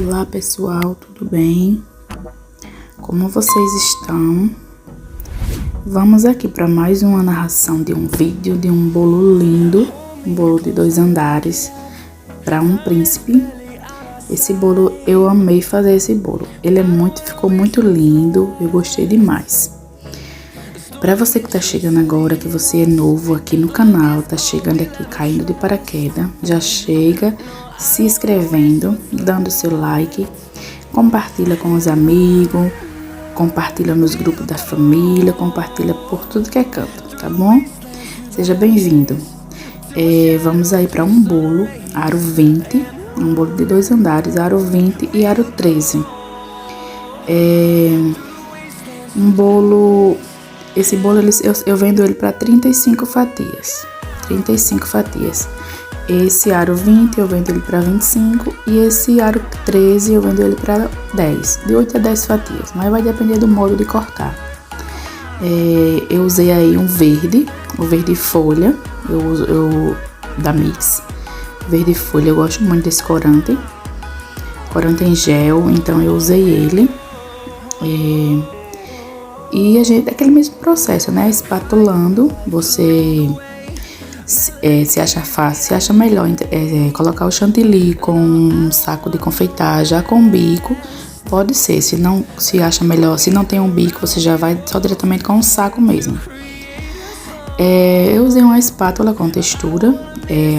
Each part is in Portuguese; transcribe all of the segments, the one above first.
Olá pessoal, tudo bem? Como vocês estão? Vamos aqui para mais uma narração de um vídeo de um bolo lindo, um bolo de 2 andares para um príncipe. Esse bolo, eu amei fazer esse bolo. Ficou muito lindo, eu gostei demais. Para você que tá chegando agora, que você é novo aqui no canal, tá chegando aqui caindo de paraquedas, já chega se inscrevendo, dando seu like, compartilha com os amigos, compartilha nos grupos da família, compartilha por tudo que é canto, tá bom? Seja bem-vindo. Vamos aí para um bolo, aro 20, um bolo de 2 andares, aro 20 e aro 13. Um bolo... Esse bolo eu vendo ele para 35 fatias. 35 fatias. Esse aro 20 eu vendo ele para 25 e esse aro 13 eu vendo ele para 10. De 8 a 10 fatias, mas vai depender do modo de cortar. Eu usei aí o verde folha, da Mix. Verde folha, eu gosto muito desse corante. Corante em gel, então eu usei ele. E aquele mesmo processo, né? Espatulando, você se acha fácil, se acha melhor colocar o chantilly com um saco de confeitar já com bico, pode ser. Se não se acha melhor, se não tem um bico, você já vai só diretamente com um saco mesmo. Eu usei uma espátula com textura,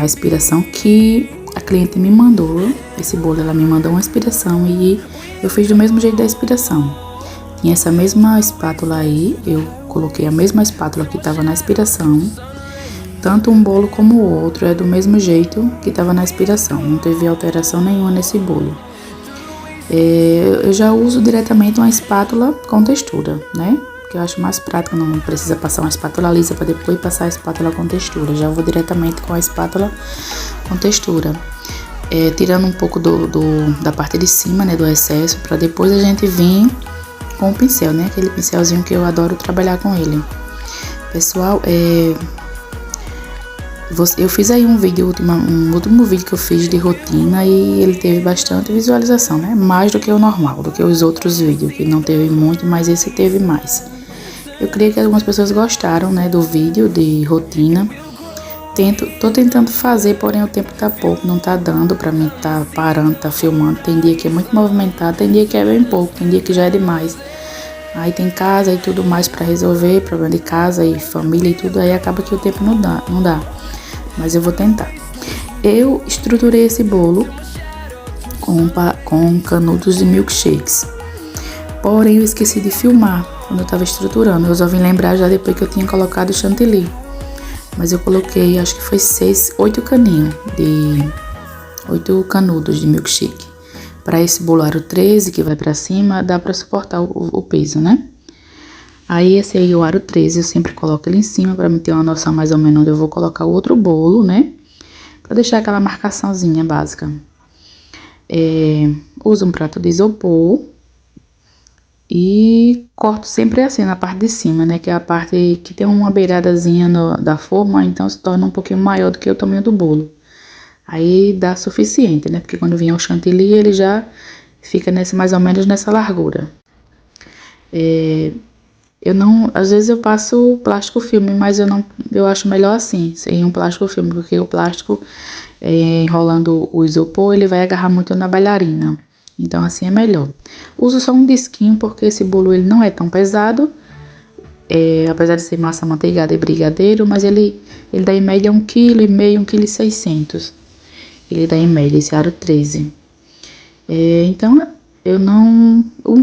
a inspiração que a cliente me mandou. Esse bolo ela me mandou uma inspiração e eu fiz do mesmo jeito da inspiração. Tinha essa mesma espátula aí, eu coloquei a mesma espátula que estava na inspiração. Tanto um bolo como o outro é do mesmo jeito que estava na inspiração, não teve alteração nenhuma nesse bolo. Eu já uso diretamente uma espátula com textura, né? Que eu acho mais prático, não precisa passar uma espátula lisa para depois passar a espátula com textura. Já vou diretamente com a espátula com textura. Tirando um pouco da parte de cima, né, do excesso, para depois a gente vir com o pincel, né? Aquele pincelzinho que eu adoro trabalhar com ele. Pessoal, eu fiz aí um último vídeo que eu fiz de rotina e ele teve bastante visualização, né? Mais do que o normal, do que os outros vídeos, que não teve muito, mas esse teve mais. Eu creio que algumas pessoas gostaram, né, do vídeo de rotina. Tô tentando fazer, porém o tempo tá pouco, não tá dando pra mim tá parando, tá filmando. Tem dia que é muito movimentado, tem dia que é bem pouco, tem dia que já é demais. Aí tem casa e tudo mais pra resolver, problema de casa e família e tudo, aí acaba que o tempo não dá. Mas eu vou tentar. Eu estruturei esse bolo com canudos de milkshakes. Porém eu esqueci de filmar quando eu tava estruturando. Eu só vim lembrar já depois que eu tinha colocado o chantilly. Mas eu coloquei, acho que foi 8 canudos de milkshake. Para esse bolo aro 13, que vai para cima, dá para suportar o peso, né? Aí esse aí, o aro 13, eu sempre coloco ele em cima, para me ter uma noção mais ou menos onde eu vou colocar o outro bolo, né? Para deixar aquela marcaçãozinha básica. Uso um prato de isopor. E corto sempre assim na parte de cima, né? Que é a parte que tem uma beiradazinha da forma, então se torna um pouquinho maior do que o tamanho do bolo. Aí dá suficiente, né? Porque quando vier o chantilly, ele já fica mais ou menos nessa largura. Às vezes eu passo plástico filme, mas eu acho melhor assim, sem um plástico filme, porque o plástico, enrolando o isopor, ele vai agarrar muito na bailarina. Então assim é melhor. Uso só um disquinho porque esse bolo ele não é tão pesado. Apesar de ser massa amanteigada e brigadeiro, mas ele dá em média 1,5 kg, 1,6 kg. Ele dá em média esse aro 13. Então eu não... Um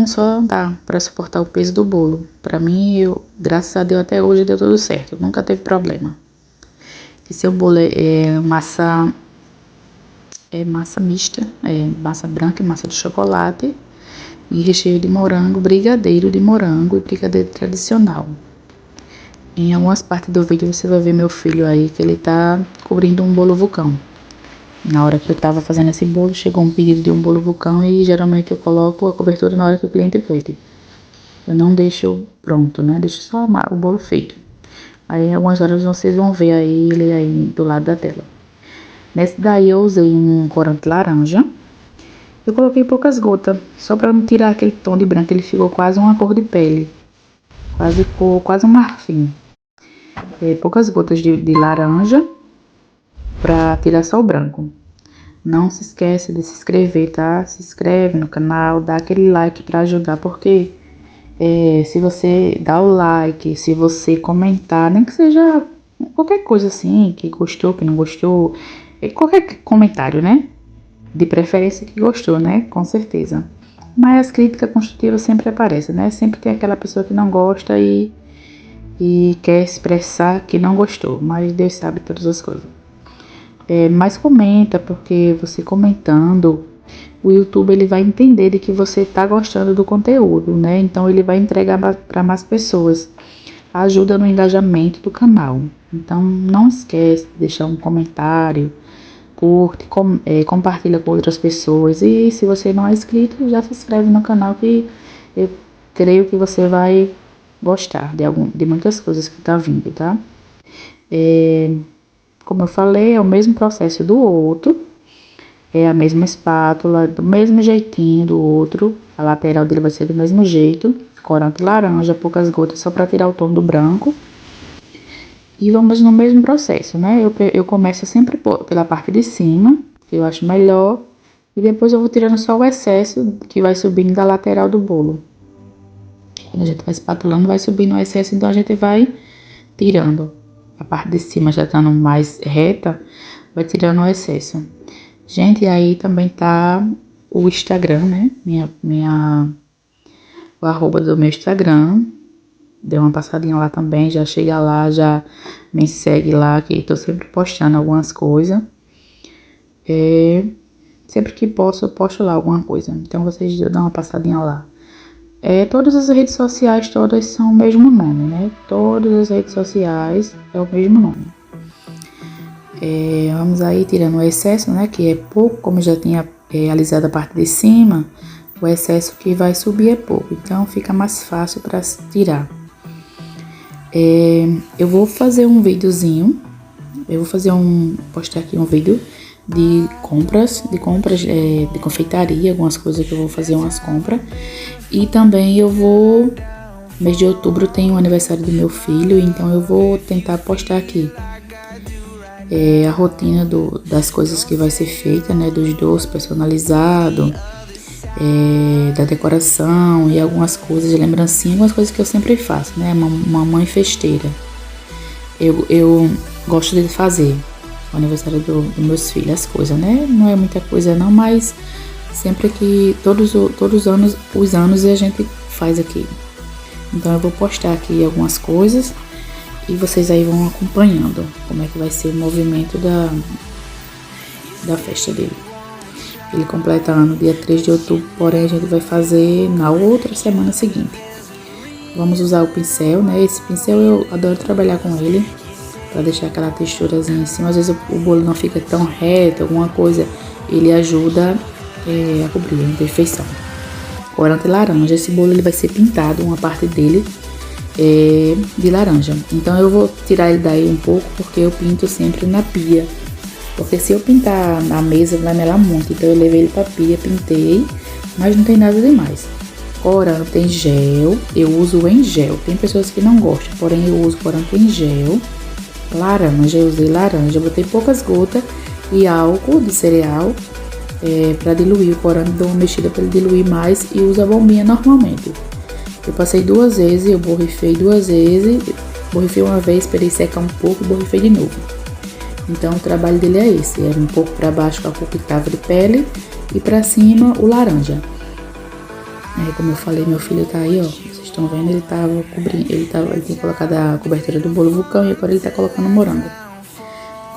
só dá para suportar o peso do bolo. Para mim, graças a Deus até hoje deu tudo certo. Nunca teve problema. Esse bolo é massa mista, massa branca e massa de chocolate e recheio de morango, brigadeiro de morango e brigadeiro tradicional. Em algumas partes do vídeo você vai ver meu filho aí que ele tá cobrindo um bolo vulcão. Na hora que eu tava fazendo esse bolo, chegou um pedido de um bolo vulcão e geralmente eu coloco a cobertura na hora que o cliente pede. Eu não deixo pronto, né? Deixo só o bolo feito. Aí algumas horas vocês vão ver aí ele aí do lado da tela. Nesse daí eu usei um corante laranja Eu coloquei poucas gotas, só para não tirar aquele tom de branco, ele ficou quase uma cor de pele. Quase um marfim. Poucas gotas de laranja para tirar só o branco. Não se esquece de se inscrever, tá? Se inscreve no canal, dá aquele like para ajudar, porque se você dá o like, se você comentar, nem que seja qualquer coisa assim, que gostou, que não gostou, qualquer comentário, né? De preferência que gostou, né? Com certeza. Mas as críticas construtivas sempre aparecem, né? Sempre tem aquela pessoa que não gosta e quer expressar que não gostou, mas Deus sabe todas as coisas. Mas comenta, porque você comentando, o YouTube ele vai entender de que você está gostando do conteúdo, né? Então ele vai entregar para mais pessoas. Ajuda no engajamento do canal. Então não esquece de deixar um comentário, curte, compartilha com outras pessoas. E se você não é inscrito, já se inscreve no canal, que eu creio que você vai gostar de muitas coisas que tá vindo, tá? Como eu falei, é o mesmo processo do outro. É a mesma espátula, do mesmo jeitinho do outro. A lateral dele vai ser do mesmo jeito. Corante laranja, poucas gotas, só para tirar o tom do branco. E vamos no mesmo processo, né? Eu começo sempre pela parte de cima, que eu acho melhor. E depois eu vou tirando só o excesso que vai subindo da lateral do bolo. Quando a gente vai espatulando, vai subindo o excesso, então a gente vai tirando. A parte de cima já estando mais reta, vai tirando o excesso. Gente, aí também tá o Instagram, né? O arroba do meu Instagram. Dê uma passadinha lá também, já chega lá, já me segue lá, que tô sempre postando algumas coisas. Sempre que posso, eu posto lá alguma coisa. Então vocês dão uma passadinha lá. Todas as redes sociais, todas são o mesmo nome, né? Todas as redes sociais é o mesmo nome. Vamos aí tirando o excesso, né? Que é pouco, como eu já tinha alisado a parte de cima, o excesso que vai subir é pouco. Então fica mais fácil para tirar. Eu vou fazer um videozinho. Postar aqui um vídeo de compras de confeitaria, algumas coisas que eu vou fazer umas compras. E também mês de outubro tem o aniversário do meu filho, então eu vou tentar postar aqui a rotina das coisas que vai ser feita, né, dos doces personalizados, da decoração e algumas coisas de lembrancinha, algumas coisas que eu sempre faço, né, uma mãe festeira. Eu gosto de fazer o aniversário dos meus filhos, as coisas, né, não é muita coisa não, mas sempre que todos os anos a gente faz aqui. Então eu vou postar aqui algumas coisas e vocês aí vão acompanhando como é que vai ser o movimento da festa dele. Ele completa ano dia 3 de outubro, porém a gente vai fazer na outra semana seguinte. Vamos usar o pincel, né? Esse pincel eu adoro trabalhar com ele, para deixar aquela texturazinha em cima. Às vezes o bolo não fica tão reto, alguma coisa, ele ajuda a cobrir a imperfeição. Corante laranja, esse bolo ele vai ser pintado, uma parte dele de laranja. Então eu vou tirar ele daí um pouco, porque eu pinto sempre na pia. Porque se eu pintar na mesa vai melar muito. Então eu levei ele pra pia, pintei, mas não tem nada demais. Corante em gel, eu uso em gel. Tem pessoas que não gostam, porém eu uso corante em gel. Laranja, eu usei laranja, eu botei poucas gotas e álcool de cereal para diluir o corante, dou uma mexida para ele diluir mais e uso a bombinha normalmente. Eu passei 2 vezes, eu borrifei 2 vezes, borrifei uma vez, esperei secar um pouco e borrifei de novo. Então o trabalho dele é esse, um pouco para baixo com a cor que tava de pele e para cima o laranja. Como eu falei, meu filho tá aí, ó, vocês estão vendo, ele tava cobrindo, ele tinha colocado a cobertura do bolo vulcão e agora ele tá colocando morango.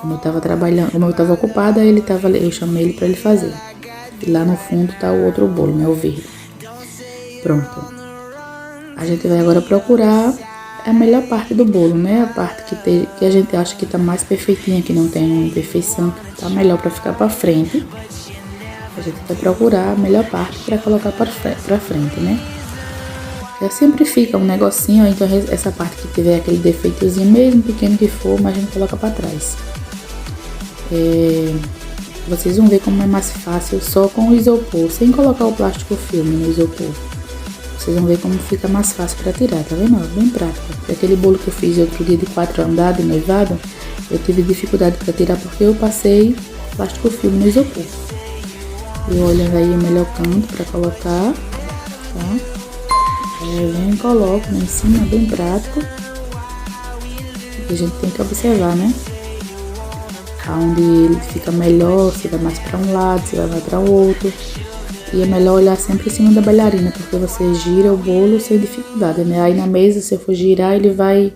Como eu tava trabalhando, como eu tava ocupada, eu chamei ele para ele fazer. E lá no fundo tá o outro bolo, né, o verde. Pronto. A gente vai agora procurar a melhor parte do bolo, né? A parte que a gente acha que tá mais perfeitinha, que não tem uma imperfeição, que tá melhor para ficar para frente. A gente vai procurar a melhor parte para colocar para frente, né? Já sempre fica um negocinho, então essa parte que tiver aquele defeitozinho, mesmo pequeno que for, mas a gente coloca para trás. Vocês vão ver como é mais fácil só com o isopor, sem colocar o plástico filme no isopor. Vocês vão ver como fica mais fácil para tirar, tá vendo? Bem prático. Aquele bolo que eu fiz outro dia de 4 andares, noivado, eu tive dificuldade para tirar porque eu passei plástico filme no isopor. E olhando aí o melhor canto para colocar, tá? Eu venho e coloco lá em cima, bem prático. A gente tem que observar, né? Onde ele fica melhor, se vai mais para um lado, se vai mais para o outro. E é melhor olhar sempre em cima da bailarina, porque você gira o bolo sem dificuldade, né? Aí na mesa, se eu for girar, ele vai...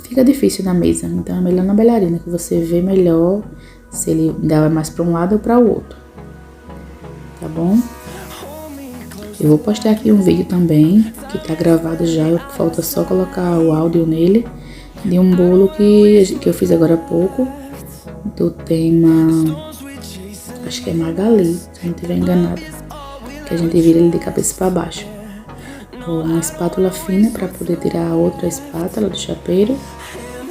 fica difícil na mesa. Então é melhor na bailarina, que você vê melhor se ele vai mais para um lado ou para o outro. Tá bom? Eu vou postar aqui um vídeo também, que tá gravado já, falta só colocar o áudio nele, de um bolo que eu fiz agora há pouco, do tema, acho que é Magali, se eu não estiver enganada, que a gente vira ele de cabeça para baixo. Uma espátula fina para poder tirar a outra espátula do chapeiro.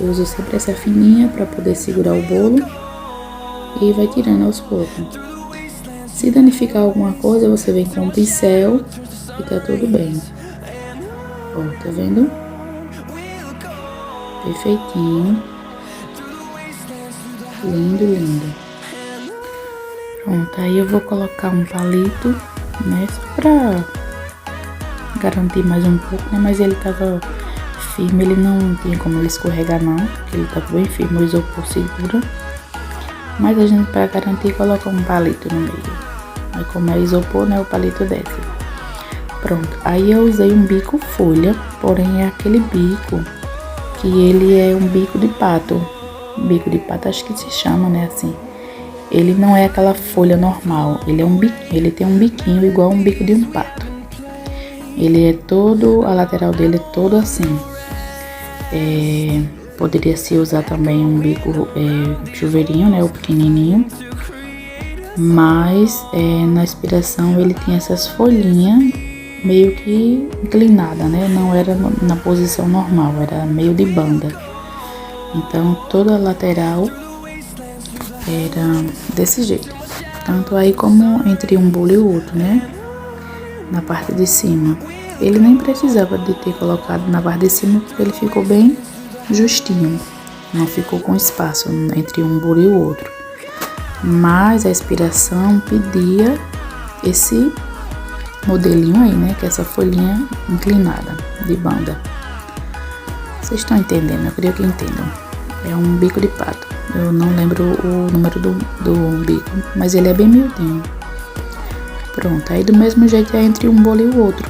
Eu uso sempre essa fininha para poder segurar o bolo e vai tirando aos poucos. Se danificar alguma coisa, você vem com um pincel e tá tudo bem. Ó, tá vendo? Perfeitinho. Lindo, lindo. Pronto, aí eu vou colocar um palito, né? Só pra garantir mais um pouco, né? Mas ele tava firme, ele não tinha como ele escorregar não, porque ele tava bem firme, o isopor segura. Mas a gente, pra garantir, coloca um palito no meio. Aí como é isopor, né, o palito desce. Pronto, aí eu usei um bico folha, porém é aquele bico que ele é um bico de pato. Bico de pato acho que se chama, né, assim. Ele não é aquela folha normal, ele é um bico, ele tem um biquinho igual um bico de um pato. Ele é todo, a lateral dele é todo assim. Poderia se usar também um bico chuveirinho, né, o pequenininho. Mas na inspiração ele tinha essas folhinhas meio que inclinada, né? Não era na posição normal, era meio de banda. Então toda a lateral era desse jeito. Tanto aí como entre um bolo e o outro, né? Na parte de cima. Ele nem precisava de ter colocado na parte de cima porque ele ficou bem justinho. Não ficou com espaço entre um bolo e o outro. Mas a inspiração pedia esse modelinho aí, né? Que é essa folhinha inclinada de banda. Vocês estão entendendo? Eu creio que entendam. É um bico de pato. Eu não lembro o número do bico, mas ele é bem miudinho. Pronto, aí do mesmo jeito é entre um bolo e o outro.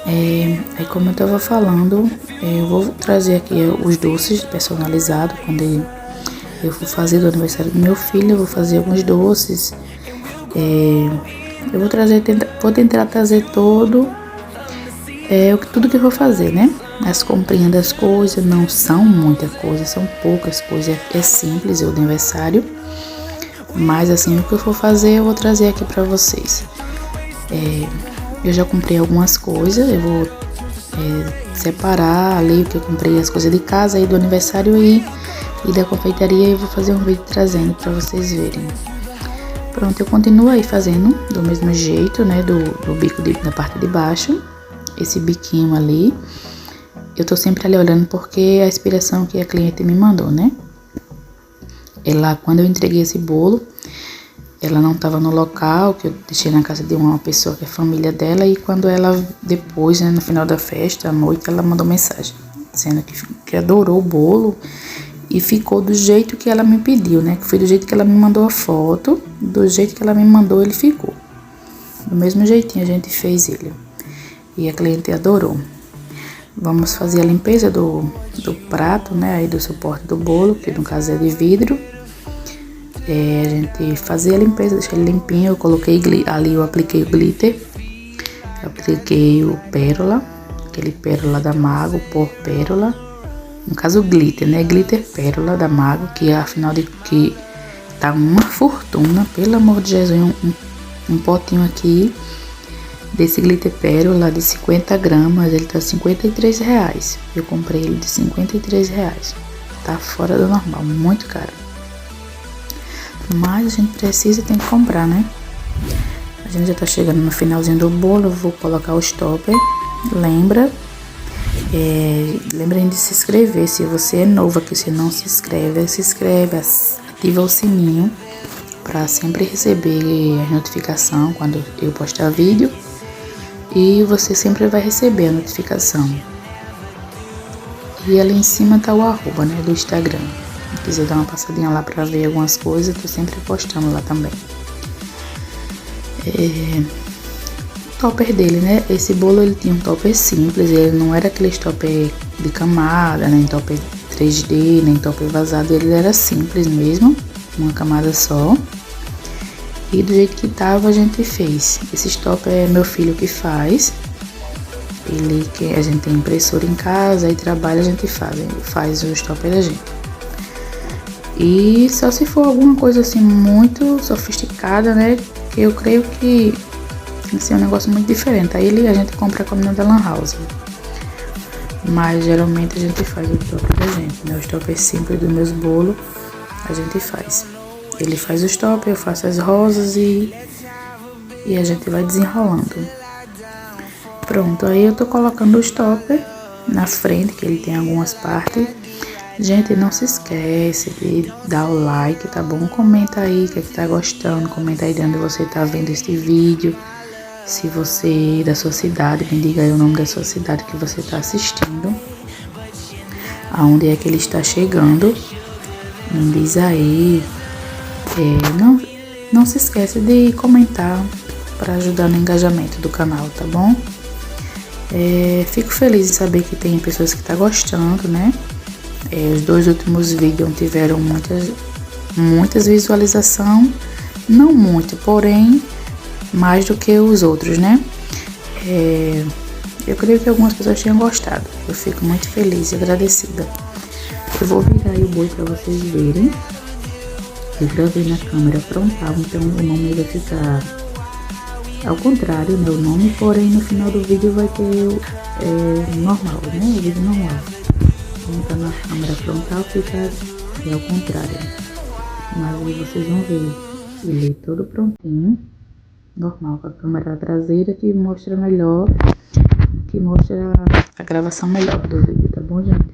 Aí como eu tava falando, eu vou trazer aqui os doces personalizados quando eu vou fazer do aniversário do meu filho. Eu vou fazer alguns doces. Eu vou tentar trazer tudo que eu vou fazer, né? As comprinhas das coisas não são muita coisa, são poucas coisas. É simples o aniversário. Mas assim, o que eu for fazer eu vou trazer aqui pra vocês. Eu já comprei algumas coisas. Eu vou separar ali o que eu comprei, as coisas de casa aí do aniversário e da confeitaria, eu vou fazer um vídeo trazendo pra vocês verem. Pronto, eu continuo aí fazendo do mesmo jeito, né, do bico da parte de baixo, esse biquinho ali. Eu tô sempre ali olhando porque a inspiração que a cliente me mandou, né. Quando eu entreguei esse bolo, ela não tava no local, que eu deixei na casa de uma pessoa que é família dela, e quando ela, depois, né, no final da festa, à noite, ela mandou mensagem, dizendo que adorou o bolo, e ficou do jeito que ela me pediu, né? Que foi do jeito que ela me mandou a foto, do jeito que ela me mandou ele ficou. Do mesmo jeitinho a gente fez ele. E a cliente adorou. Vamos fazer a limpeza do prato, né? Aí do suporte do bolo, que no caso é de vidro. A gente fazia a limpeza, deixei ele limpinho. Eu coloquei ali, eu apliquei o glitter. Eu apliquei o pérola, aquele pérola da Mago, por pérola. No caso, o glitter, né? Glitter pérola da Mago, que afinal de que tá uma fortuna, pelo amor de Jesus. Um potinho aqui desse glitter pérola de 50 gramas, ele tá R$53. Eu comprei ele de R$53. Tá fora do normal, muito caro. Mas a gente precisa, tem que comprar, né? A gente já tá chegando no finalzinho do bolo, eu vou colocar os topper. Lembrem de se inscrever, se você é novo aqui, se não se inscreve, ativa o sininho para sempre receber a notificação quando eu postar vídeo. E você sempre vai receber a notificação. E ali em cima tá o arroba, né, do Instagram. Se quiser dar uma passadinha lá pra ver algumas coisas, tô sempre postando lá também. O topper dele, né, esse bolo ele tinha um topper simples, ele não era aquele topper de camada, nem topper 3D, nem topper vazado, ele era simples mesmo, uma camada só. E do jeito que tava a gente fez. Esse topper é meu filho que faz. A gente tem impressora em casa e trabalha, a gente faz o stopper da gente. E só se for alguma coisa assim muito sofisticada, né? Que eu creio que tem que ser um negócio muito diferente. Aí a gente compra a comida da Lan House. Mas geralmente a gente faz o stopper da gente, né? O stopper simples dos meus bolos a gente faz. Ele faz o stopper, eu faço as rosas e a gente vai desenrolando. Pronto, aí eu tô colocando o stopper na frente, que ele tem algumas partes. Gente, não se esquece de dar o like, tá bom? Comenta aí o que é que tá gostando, comenta aí de onde você tá vendo este vídeo. Se você é da sua cidade, me diga aí o nome da sua cidade que você tá assistindo. Aonde é que ele está chegando, me diz aí. Não se esquece de comentar para ajudar no engajamento do canal, tá bom? Fico feliz em saber que tem pessoas que estão gostando, né? Os 2 últimos vídeos tiveram muitas visualizações, não muito, porém mais do que os outros, né? Eu creio que algumas pessoas tenham gostado. Eu fico muito feliz e agradecida. Eu vou virar aí o boi para vocês verem. Eu gravei na câmera frontal, então o nome vai ficar ao contrário, né, o nome, porém no final do vídeo vai ter normal, né, o vídeo normal. Então na câmera frontal fica ao contrário. Mas aí vocês vão ver ele todo prontinho, normal, com a câmera traseira que mostra melhor, que mostra a gravação melhor do vídeo, tá bom, gente?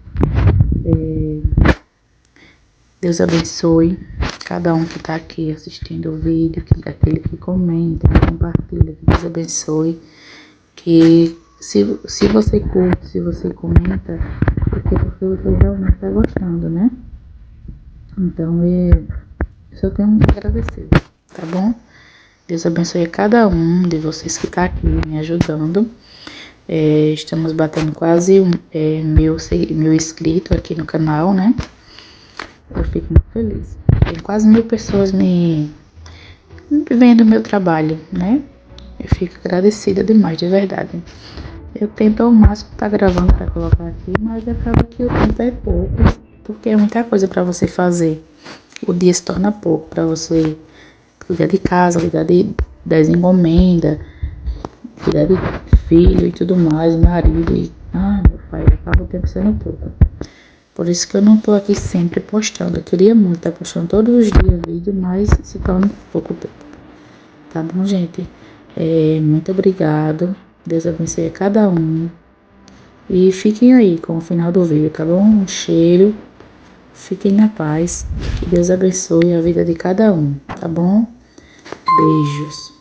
Deus abençoe cada um que tá aqui assistindo o vídeo, aquele que comenta, que compartilha, que Deus abençoe. Que se você curte, se você comenta, porque você realmente tá gostando, né? Então eu só tenho que agradecer, tá bom? Deus abençoe a cada um de vocês que tá aqui me ajudando. Estamos batendo quase mil inscritos aqui no canal, né? Eu fico muito feliz. Tem quase 1000 pessoas me vendo o meu trabalho, né? Eu fico agradecida demais, de verdade. Eu tento ao máximo estar gravando para colocar aqui, mas acaba que o tempo é pouco, porque é muita coisa para você fazer. O dia se torna pouco para você cuidar de casa, cuidar das encomendas, cuidar de filho e tudo mais, marido e... meu pai, acaba o tempo sendo pouco. Por isso que eu não tô aqui sempre postando. Eu queria muito estar postando todos os dias vídeo, mas se torna pouco tempo. Tá bom, gente? Muito obrigado. Deus abençoe a cada um. E fiquem aí com o final do vídeo, tá bom? Um cheiro. Fiquem na paz. Que Deus abençoe a vida de cada um, tá bom? Beijos.